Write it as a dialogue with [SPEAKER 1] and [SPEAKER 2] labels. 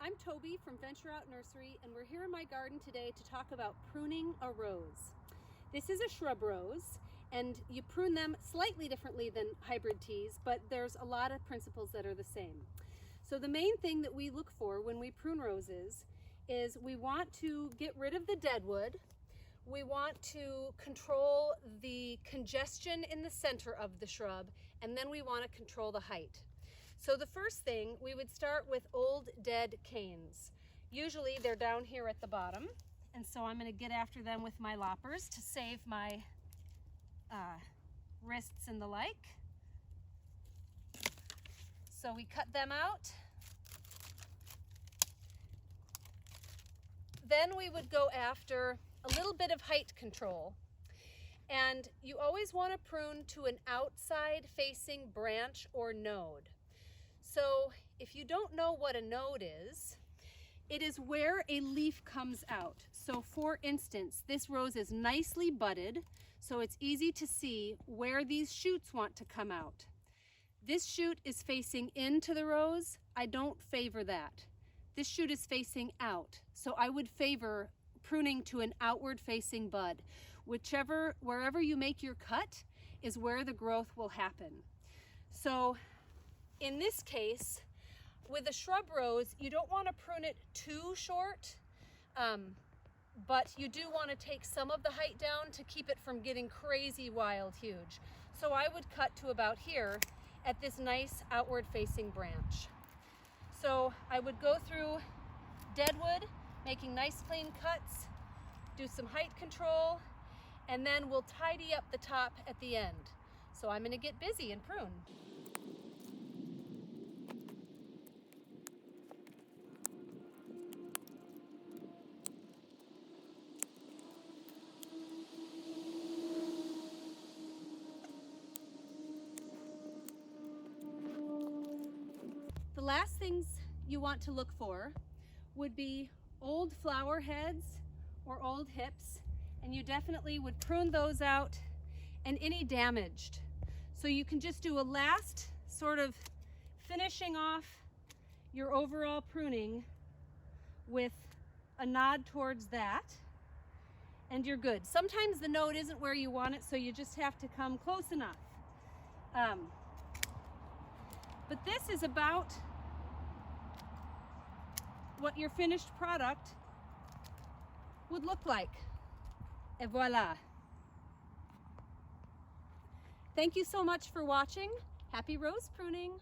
[SPEAKER 1] I'm Toby from Venture Out Nursery, and we're here in my garden today to talk about pruning a rose. This is a shrub rose, and you prune them slightly differently than hybrid teas, but there's a lot of principles that are the same. So the main thing that we look for when we prune roses is we want to get rid of the deadwood. We want to control the congestion in the center of the shrub, and then we want to control the height. So the first thing, we would start with old dead canes. Usually they're down here at the bottom, and so I'm going to get after them with my loppers to save my wrists and the like. So we cut them out. Then we would go after a little bit of height control. And you always want to prune to an outside facing branch or node. So if you don't know what a node is, it is where a leaf comes out. So for instance, this rose is nicely budded, so it's easy to see where these shoots want to come out. This shoot is facing into the rose. I don't favor that. This shoot is facing out, so I would favor pruning to an outward facing bud. Wherever you make your cut is where the growth will happen. So in this case, with a shrub rose, you don't want to prune it too short, but you do want to take some of the height down to keep it from getting crazy wild huge. So I would cut to about here at this nice outward facing branch. So I would go through deadwood, making nice clean cuts, do some height control, and then we'll tidy up the top at the end. So I'm going to get busy and prune. The last things you want to look for would be old flower heads or old hips, and you definitely would prune those out, and any damaged. So you can just do a last sort of finishing off your overall pruning with a nod towards that, and you're good. Sometimes the node isn't where you want it, so you just have to come close enough. But this is about what your finished product would look like. Et voila. Thank you so much for watching. Happy rose pruning.